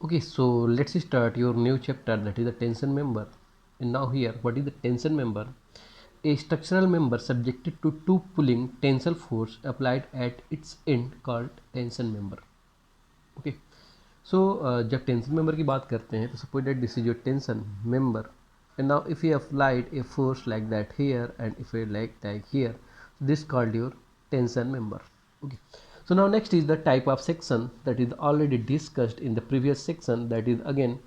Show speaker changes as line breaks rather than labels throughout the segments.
Okay, so let's start your new chapter, that is the tension member. And now here, what is the tension member? A structural member subjected to two pulling tensile force applied at its end called tension member. Okay, so जब tension member की बात करते हैं तो suppose that this is your tension member, and now if you applied a force like that here and if you like here, this called your tension member. Okay, so now next is the type of section that is already discussed in the previous section. That is again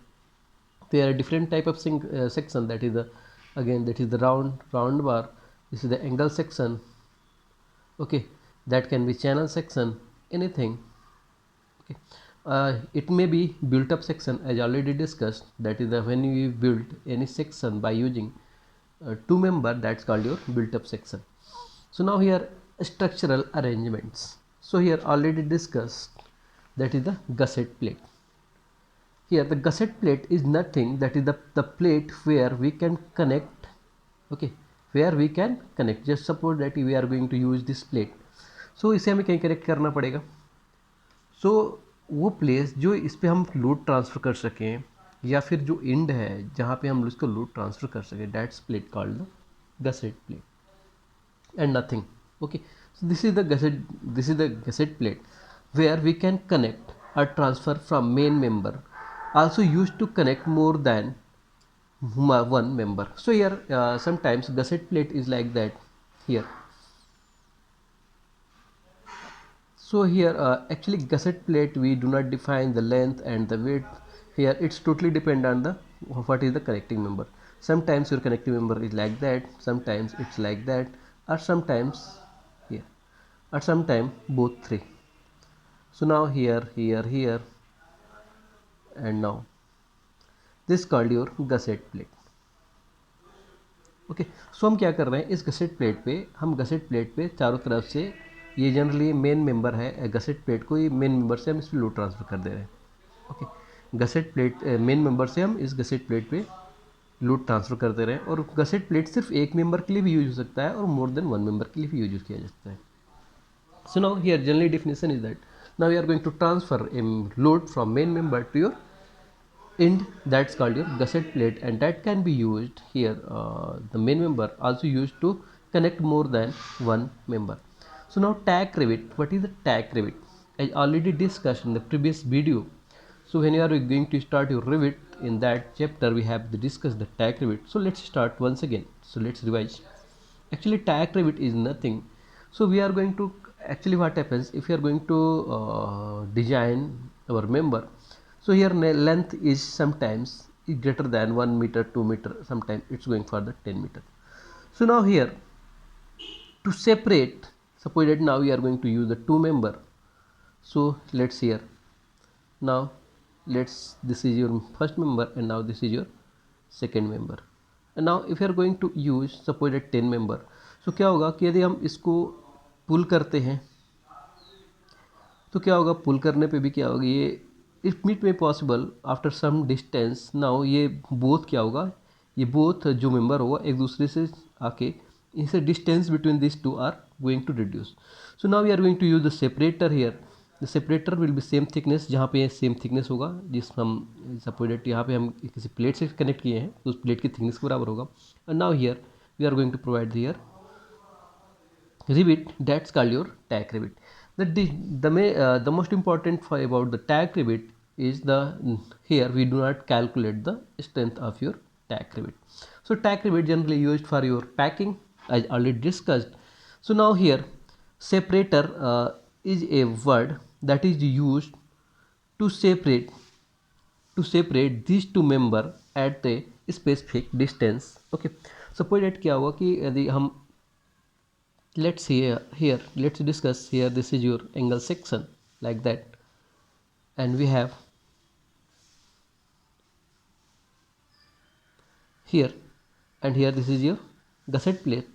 there are different type of section, that is the again that is the round bar, this is the angle section. Okay, that can be channel section, anything. Okay, it may be built up section as already discussed, that is the when you build any section by using two member, that's called your built up section. So now here structural arrangements, so here already discussed, that is the gusset plate. Here the gusset plate is nothing, that is the plate where we can connect. Okay, where we can connect, just suppose that we are going to use this plate, so इसे हमें कहीं connect करना पड़ेगा. सो वो place जो इस पे हम लोड ट्रांसफ़र कर सकें, या फिर जो एंड है जहाँ पे हम उसको लोड ट्रांसफ़र कर सकें, that's plate called the gusset plate and nothing. Okay, so this is the gusset plate where we can connect or transfer from main member, also used to connect more than one member. So here sometimes gusset plate is like that here. So here actually gusset plate we do not define the length and the width. Here it's totally depend on the what is the connecting member. Sometimes your connecting member is like that, sometimes it's like that, or sometimes here, or sometimes both three. So now here and now this called your gusset plate. Okay, so हम क्या कर रहे हैं, इस gusset plate पे हम gusset plate पे चारों तरफ से, ये जनरली मेन मेंबर है गसेट प्लेट को, ये मेन मेंबर से हम इस पर लोड ट्रांसफ़र कर दे रहे हैं. Okay, gusset plate main member से हम इस गसेट प्लेट पे लोड ट्रांसफ़र कर दे रहे हैं, और गसेट प्लेट सिर्फ एक मेंबर के लिए भी यूज हो सकता है और मोर देन वन मेंबर के लिए भी यूज किया जा सकता है. So now here generally definition is that now we are going to transfer a load from main member to your end, that's called your gusset plate, and that can be used here, the main member also used to connect more than one member. So now tack rivet, what is the tack rivet? I already discussed in the previous video. So when you are going to start your rivet, in that chapter we have discussed the tack rivet. So let's start once again, so let's revise. Actually tack rivet is nothing, so we are going to, actually what happens if you are going to design our member. So here length is sometimes greater than 1 meter, 2 meter, sometimes it's going for the 10 meter. So now here to separate, suppose that now we are going to use the two member. So let's here now this is your first member and now this is your second member. And now if you are going to use suppose that 10 member, so क्या होगा कि यदि हम इसको पुल करते हैं तो क्या होगा, पुल करने पे भी क्या होगा, ये इट मीट में possible after some distance. Now ये बोथ क्या होगा, ये बोथ जो मेंबर होगा एक दूसरे से आके, इनसे distance between this two are going to reduce. So now we are going to use the separator here. The separator will be same thickness, जहाँ पे ये सेम थिकनेस होगा, जिस हम सपोज डेट यहाँ पे हम किसी प्लेट से कनेक्ट किए हैं तो उस प्लेट की थिकनेस के बराबर होगा. And now here we are going to provide here rivet, that's called your tack rivet. The most important for about the tack rivet is the here we do not calculate the strength of your tack rivet. So tack rivet generally used for your packing as already discussed. So now here separator is a word that is used to separate these two member at a specific distance. Okay, suppose that क्या हुआ कि यदि हम let's see here let's discuss here, this is your angle section like that, and we have here and here this is your gusset plate,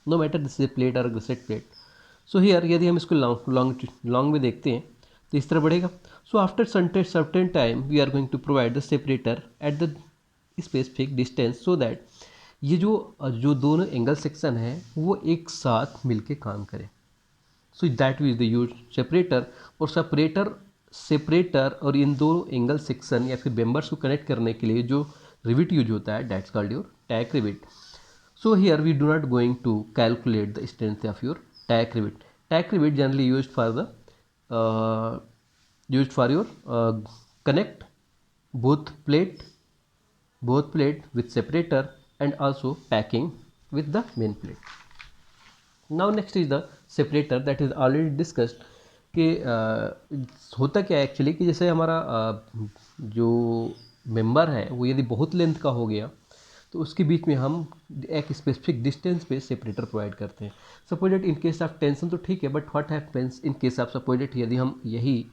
no matter this is a plate or a gusset plate. So here यदि हम इसको long में देखते हैं तो इस तरह बढ़ेगा. So after certain time we are going to provide the separator at the specific distance, so that ये जो दोनों एंगल सेक्शन है वो एक साथ मिलके काम करें. So that is the use separator. और सेपरेटर सेपरेटर और इन दो एंगल सेक्शन या फिर मेंबर्स को कनेक्ट करने के लिए जो रिविट यूज होता है, that's called your tack rivet. So here we do not going to calculate the strength of your tack rivet. Tack rivet generally used for your connect both plate with separator and also packing with the main plate. Now next is the separator that is already discussed. कि होता क्या है actually कि जैसे हमारा जो member है वो यदि बहुत लेंथ का हो गया तो उसके बीच में हम एक स्पेसिफिक डिस्टेंस पे सेपरेटर प्रोवाइड करते हैं. Supposed in case of tension तो ठीक है, but what happens in case of supposed यदि हम यही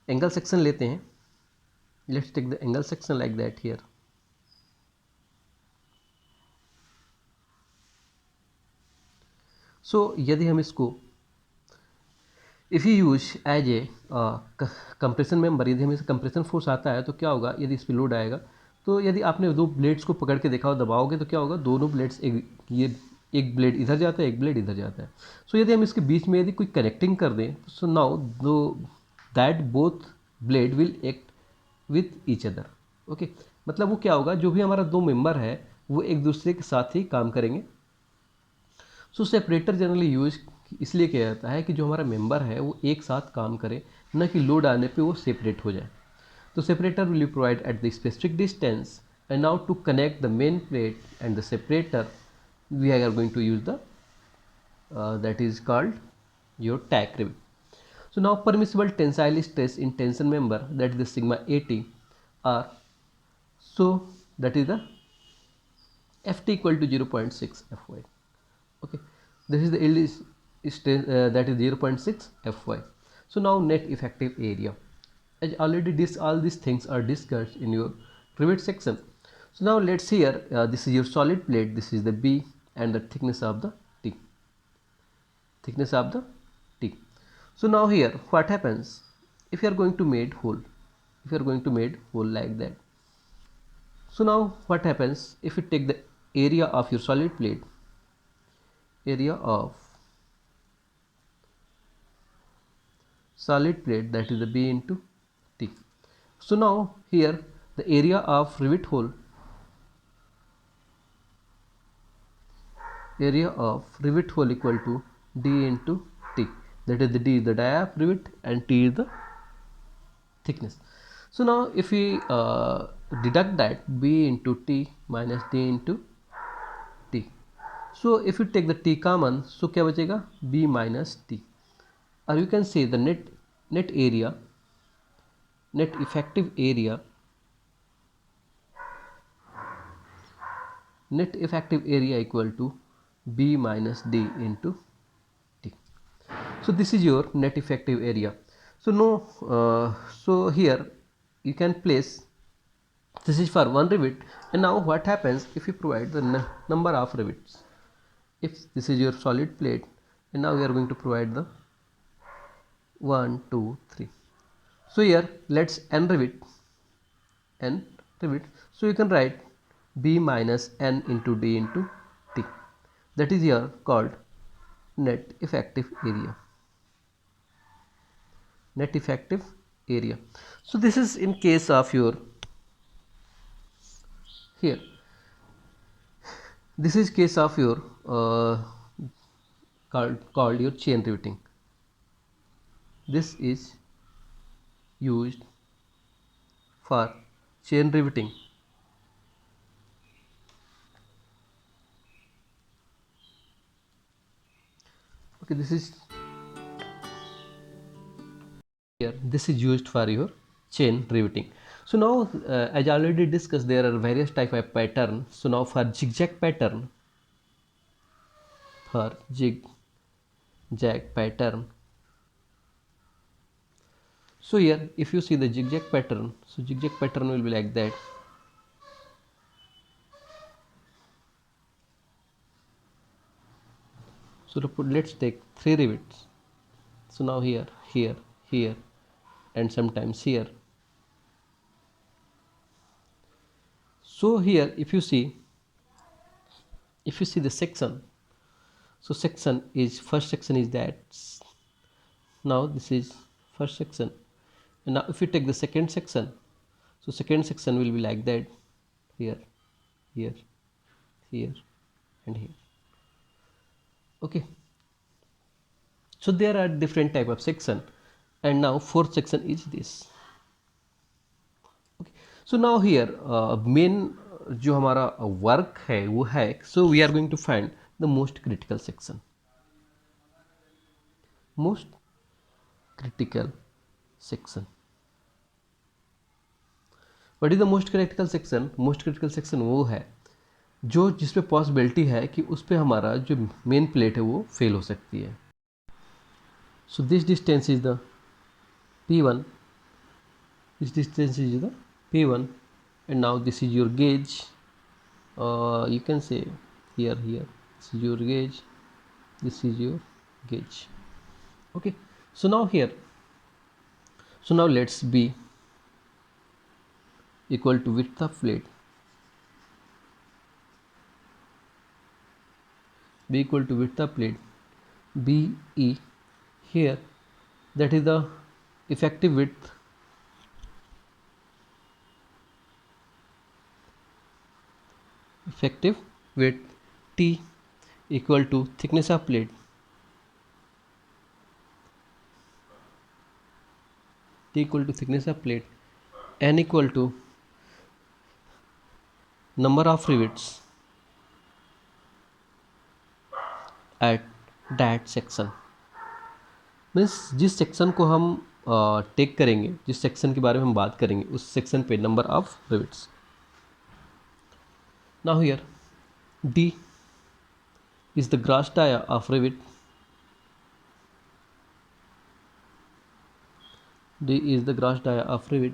एंगल सेक्शन लेते हैं, let's take the angle section like that here. So यदि हम इसको if you use as a compression member, यदि हमें कंप्रेशन फोर्स आता है तो क्या होगा, यदि इस पर लोड आएगा तो यदि आपने दो ब्लेड्स को पकड़ के देखा हो, दबाओगे तो क्या होगा, दोनों ब्लेड्स एक ब्लेड इधर जाता है, एक ब्लेड इधर जाता है. सो यदि हम इसके बीच में यदि कोई कनेक्टिंग कर दें, सो नाउ दो that both blade will act with each other. Okay, मतलब वो क्या होगा, जो भी हमारा दो मेंबर है वो एक दूसरे के साथ ही काम करेंगे. सो सेपरेटर जनरली यूज इसलिए किया जाता है कि जो हमारा मेंबर है वो एक साथ काम करे, न कि लोड आने पे वो सेपरेट हो जाए. तो separator will provide at the specific distance. And now to connect the main plate and the separator we are going to use the that is called your tack rivet. So now permissible tensile stress in tension member, that is the sigma 80 are, so that is the ft equal to 0.6 fy. Okay, this is the yield stress that is 0.6 fy. So now net effective area, as already all these things are discussed in your rivet section. So now let's here this is your solid plate, this is the B and the thickness of the T. So now here what happens, if you are going to made hole, like that. So now what happens, if you take the area of your solid plate, that is the B into T. So now here the area of rivet hole, equal to D into T, that is the D is the dia of rivet and T is the thickness. So now if we deduct that, B into T minus D into T, so if you take the T common, so क्या बचेगा, B minus T, or you can say the net effective area equal to B minus D into T. So this is your net effective area. So no, so here you can place, this is for one rivet. And now what happens if you provide the number of rivets, if this is your solid plate and now we are going to provide the 1 2 3. So here let's n rivet, so you can write B minus n into D into T, that is here called net effective area. So this is in case of your, here this is case of your called your chain riveting. This is used for chain riveting. Okay, this is here, this is used for your chain riveting. So now as I already discussed, there are various type of pattern. So now for zigzag pattern, so here if you see the zigzag pattern, so zigzag pattern will be like that. So let's take 3 rivets. So now here and sometimes here. So here if you see the section, so first section is that. Now this is first section, And now if we take the second section, so second section will be like that, here, here, here, and here. Okay, so there are different type of section, and now fourth section is this. Okay, so now here main जो हमारा work है वो है, so we are going to find the most critical section. Most critical section. What is the most critical section? Most critical section वो है जो जिसपे possibility है कि उस पर हमारा जो मेन प्लेट है वो फेल हो सकती है. So this distance is the P1. This distance is the P1, and now this is your gauge. You can say here. This is your gauge. This is your gauge. Okay. So now here. So now let's B equal to width of plate. B equal to width of plate. BE here, that is the effective width. Effective width. T equal to thickness of plate. T equal to thickness of plate. N equal to number of rivets at that section. Means जिस section को हम take करेंगे, जिस section के बारे में हम बात करेंगे, उस सेक्शन पे number of rivets. Now here D is the gross dia of rivet. D is the gross dia of rivet,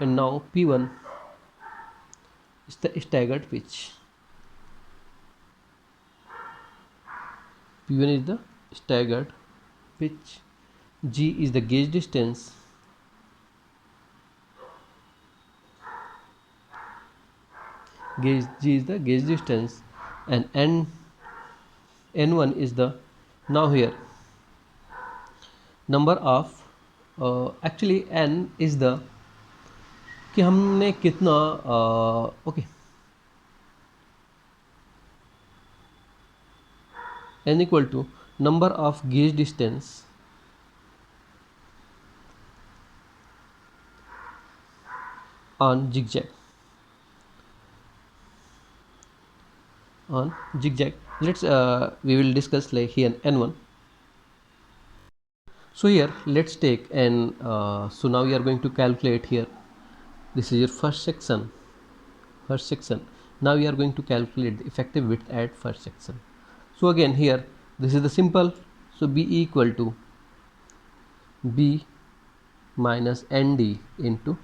and now P1 is the staggered pitch. P1 is the staggered pitch. G is the gauge distance. G is the gauge distance, and N1 is the, now here number of actually N is the कि हमने कितना okay N equal to number of gauge distance on zigzag. Let's we will discuss like here N1. So here let's take and so now we are going to calculate here. This is your first section. Now we are going to calculate the effective width at first section. So again here this is the simple. So B equal to B minus ND into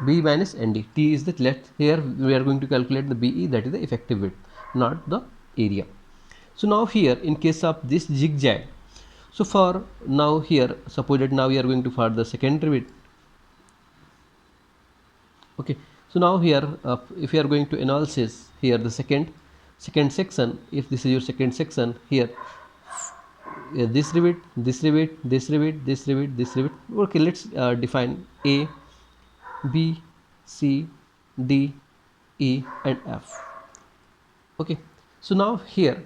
B minus ND. T is the length. Here we are going to calculate the BE, that is the effective width, not the area. So now here in case of this zigzag, so for now here suppose that now we are going to find the second rivet. Okay, so now here if you are going to analysis here the second section, if this is your second section, here this rivet, this rivet, this rivet, this rivet, this rivet. Okay, let's define A, B, C, D, E and F. Okay, so now here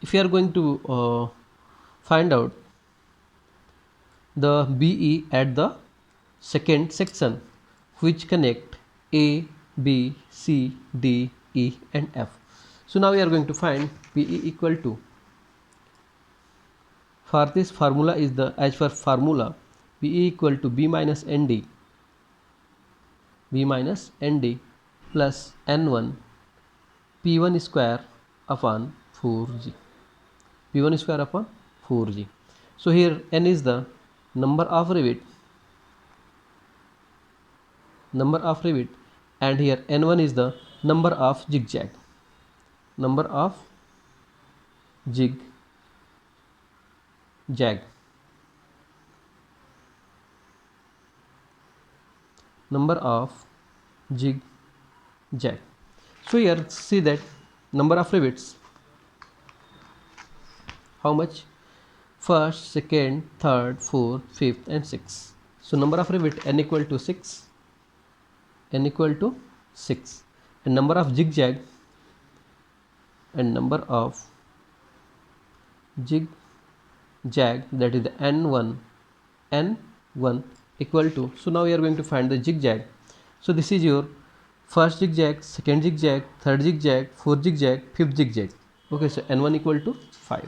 if you are going to find out the BE at the second section which connect A, B, C, D, E and F. So now we are going to find BE equal to, for this formula is the, as per formula, BE equal to B minus ND plus N1 P1 square upon 4G. P1 square upon 4G. So here N is the number of rivet, and here N1 is the number of zigzag. Number of zigzag. So here see that number of rivets, how much? First, second, third, fourth, fifth and sixth. So number of rivet n equal to 6, n equal to 6, and number of zigzag that is the n1 equal to, so now we are going to find the zigzag. So this is your first zigzag, second zigzag, third zigzag, fourth zigzag, fifth zigzag. Okay, so n1 equal to 5,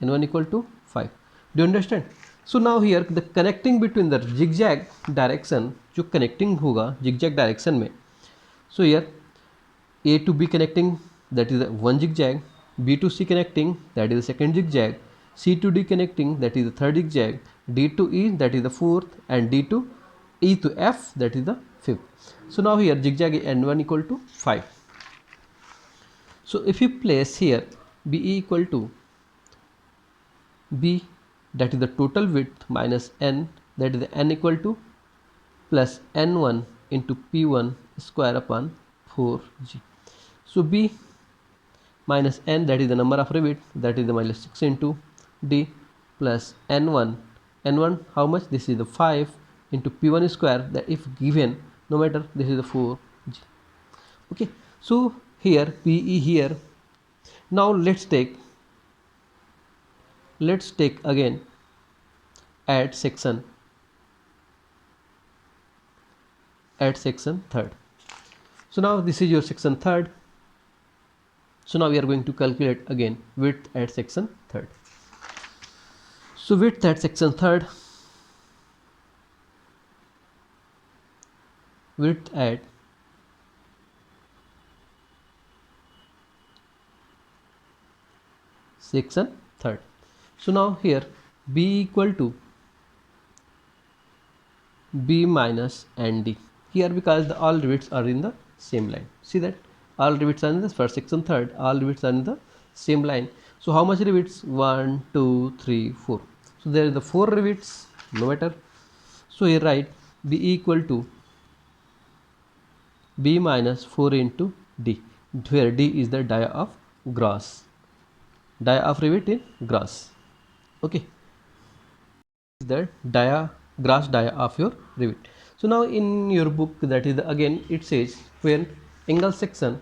n1 equal to 5. Do you understand? So now here the connecting between the zigzag direction, जो connecting होगा zigzag direction में, so here A to B connecting, that is the one zigzag, B to C connecting, that is the second zigzag, C to D connecting, that is the third zigzag, D to E, that is the fourth, and D to E to F, that is the fifth. So now here zigzag n1 equal to 5. So if you place here BE equal to B, that is the total width, minus n, that is the n equal to, plus n1 into P1 square upon 4G. So B minus n, that is the number of rivet, that is the minus 6 into D, plus n1, how much? This is the 5 into P1 square, that if given, no matter, this is the 4G. Okay, so here PE here. Now let's take again add section third. So now this is your section third. So now we are going to calculate again width at section third. So width at section third, width at section third. So now here B equal to B minus ND. Here because the all rivets are in the same line. See that all rivets are in the first section third, all rivets are in the same line. So how much rivets? 1, 2, 3, 4. So there is the 4 rivets, no matter. So here write B equal to B minus 4 into D, where D is the dia of gross, dia of rivet in gross. Okay, is the gross dia of your rivet. So now in your book, that is again it says when angle section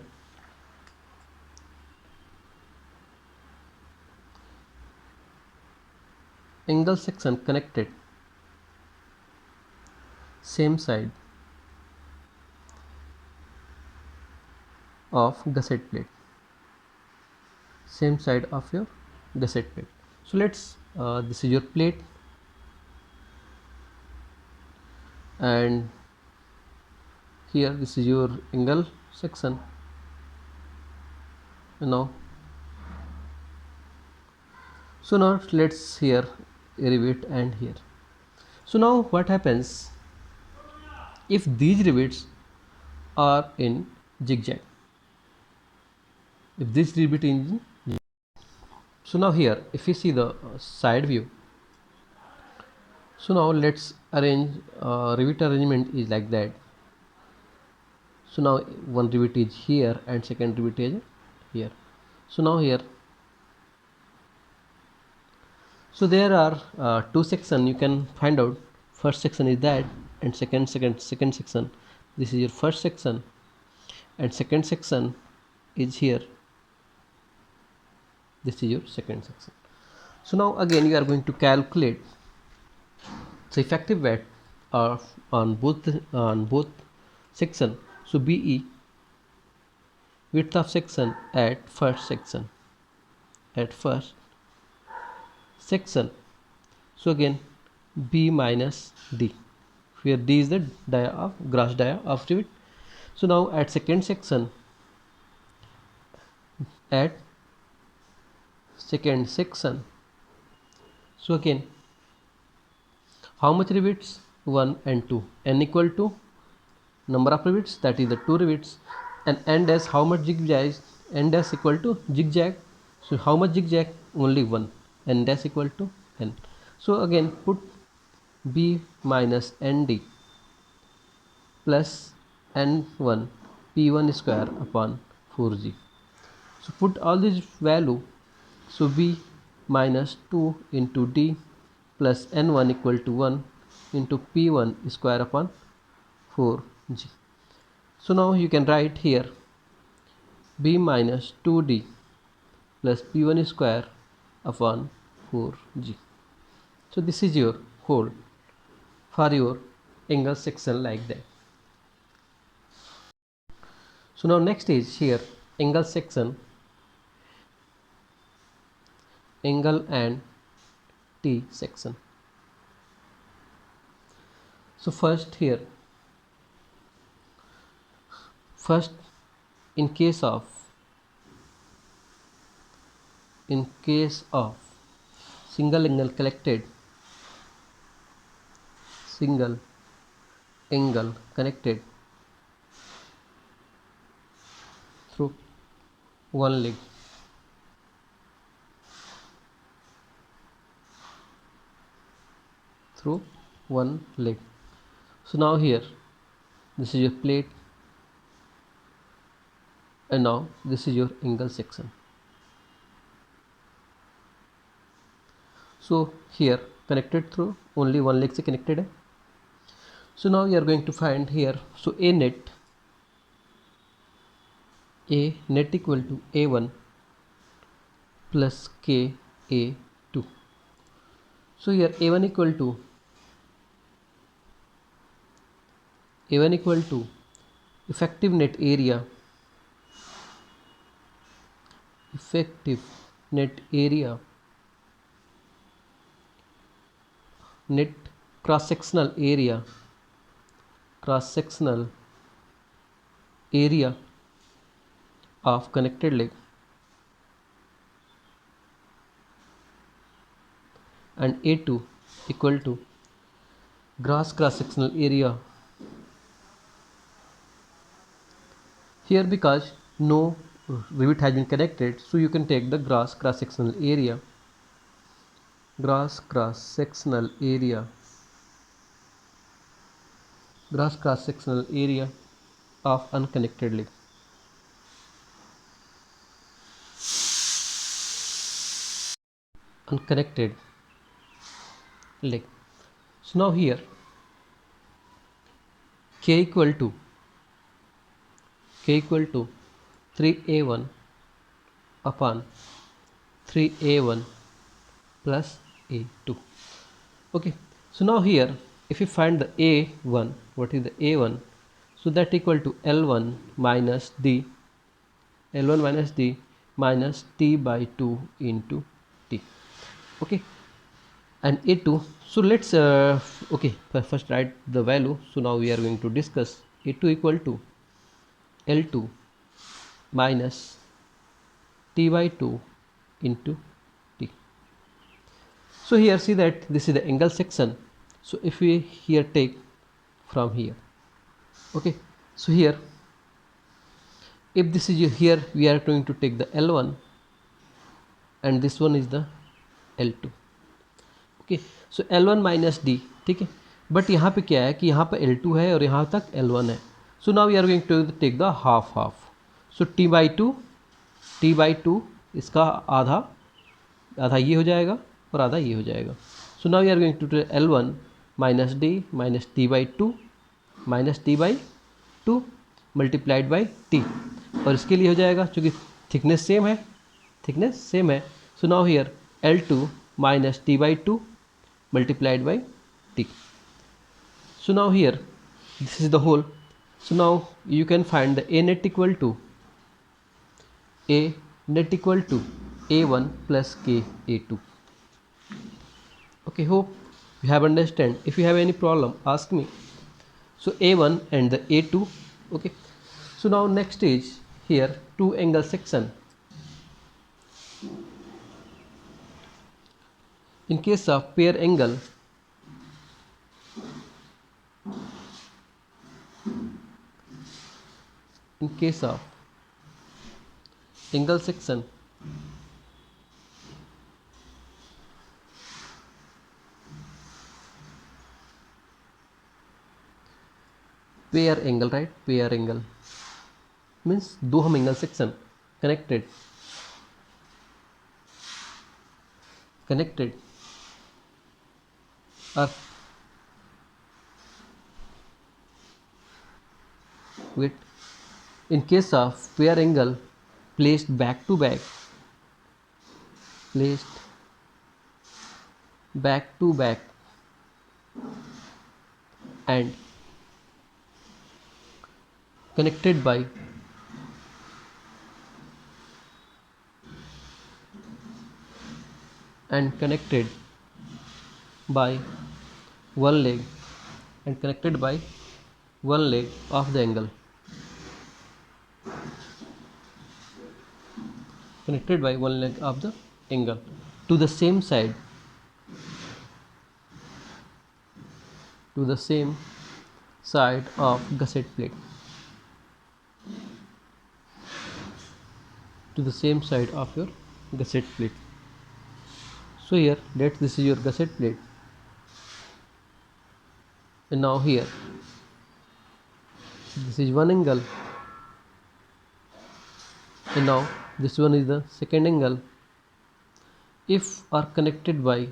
connected same side of gusset plate, same side of your gusset plate. So let's this is your plate, and here this is your angle section. Now so now let's here rivet and here. So now what happens if these rivets are in zigzag? If this rivet is in zigzag. So now here if you see the side view, so now let's arrange rivet arrangement is like that. So now one rivet is here and second rivet is here. So now here, so there are two sections you can find out. First section is that, and second section, this is your first section, and second section is here, this is your second section. So now again you are going to calculate the effective weight of on both section. So BE, width of section at first section, so again B minus D, where D is the gross dia of rivet. So now at second section, so again how much rivets? 1 and 2, n equal to number of rivets, that is the 2 rivets, and n dash how much zigzag? N dash equal to zigzag. So how much zigzag? Only 1, n dash equal to n. So again put B minus ND plus n1 P1 square upon 4G. So put all these value. So B minus 2 into D plus n1 equal to 1 into P1 square upon 4g. So now you can write here B minus 2d plus P1 square upon 4g. So this is your whole for your angle section like that. So now next is here angle section, angle and T section. So first in case of single angle connected through one leg. So now here this is your plate and now this is your angle section. So here connected through only one leg से connected है. So now you are going to find here, so A net equal to A1 plus K A2. So here A1 equal to effective net area net cross sectional area of connected leg and A2 equal to gross cross sectional area. Here because no rivet has been connected, so you can take the gross cross sectional area of unconnected leg. So now here K equal to 3A1 upon 3A1 plus A2. Okay, so now here if you find the A1, what is the A1? So that equal to L1 minus D minus T by 2 into T. Okay, and A2, so let's first write the value. So now we are going to discuss A2 equal to L2 minus T by 2 into T. So here see that this is the angle section. So if we here take from here, okay, so here if this is here we are going to take the L1 and this one is the L2. Okay, so L1 minus D, ठीक है. But यहाँ पे क्या है कि यहाँ पे L2 है और यहाँ तक L1 है. So now we are going to take the half. So T by two इसका आधा ये हो जाएगा और आधा ये हो जाएगा. So now we are going to L1 minus T by two multiplied by T, और इसके लिए हो जाएगा चूँकि थिकनेस सेम है. So now here L2 minus T by 2 multiplied by T. So now here this is the whole. So now you can find the A net equal to A1 plus K A2. Okay, hope you have understand. If you have any problem ask me. So A1 and the A2. Okay, so now next is here two angle section. In case of pair angle, angle section, pair angle, right? Pair angle means दो हम angle section connected are with in case of pair angle placed back to back, and connected by one leg and connected by one leg of the angle, to the same side of gusset plate, So here this is your gusset plate, and now here this is one angle, and now this one is the second angle. If are connected by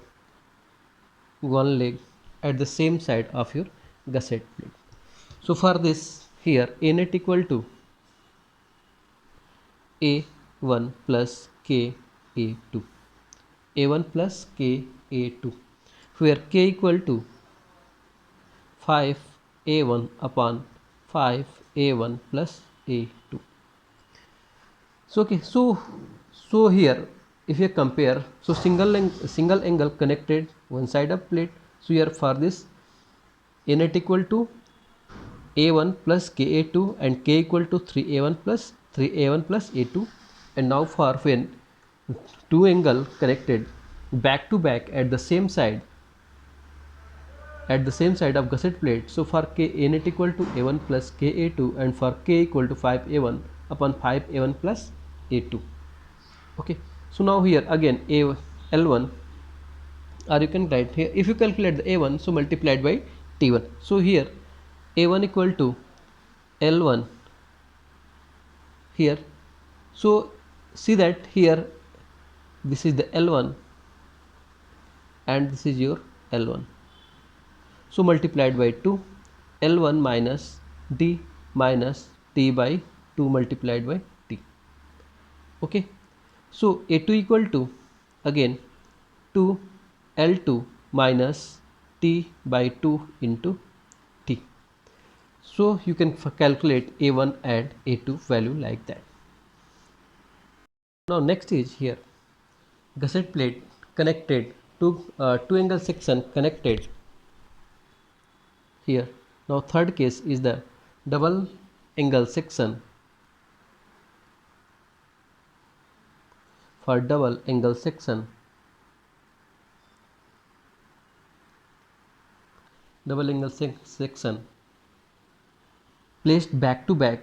one leg at the same side of your gusset plate. So for this, here A net equal to A1 plus KA2, where K equal to 5A1 upon 5A1 plus A2. So okay, so here if you compare, so single angle connected one side of plate. So here for this, A net equal to A1 plus KA2 and K equal to 3A1 plus A2. And now for when two angle connected back to back at the same side of gusset plate, so for A net equal to A1 plus KA2 and for K equal to 5A1 upon 5A1 plus A2. Okay, so now here again L1, or you can write here, if you calculate the A1, so multiplied by T1. So here A1 equal to L1 here. So see that here this is the L1 and this is your L1. So multiplied by 2, L1 minus D minus T by 2 multiplied by T. Okay, so A2 equal to again 2 L2 minus T by 2 into T. So you can calculate A1 and A2 value like that. Now next is here gusset plate connected to two angle section connected here. Now third case is the double angle section. For double angle section, placed back to back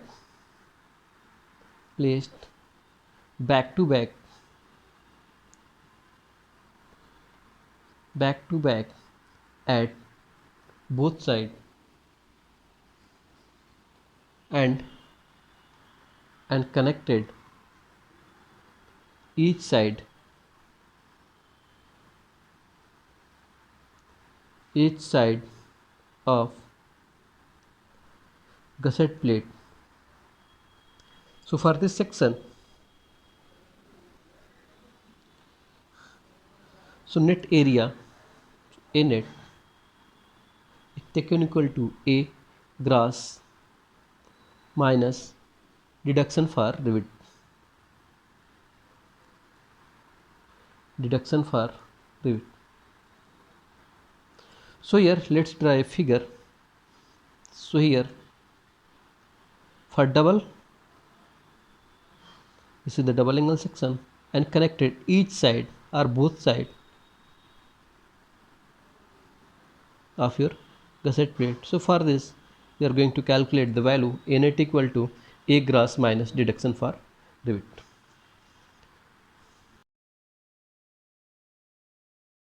at both sides and connected each side of gusset plate. So for this section, so net area A net is taken equal to A gross minus deduction for rivet. So here let's draw a figure. So here for double, this is the double angle section and connected each side or both sides of your gusset plate. So for this we are going to calculate the value A net equal to A gross minus deduction for rivet.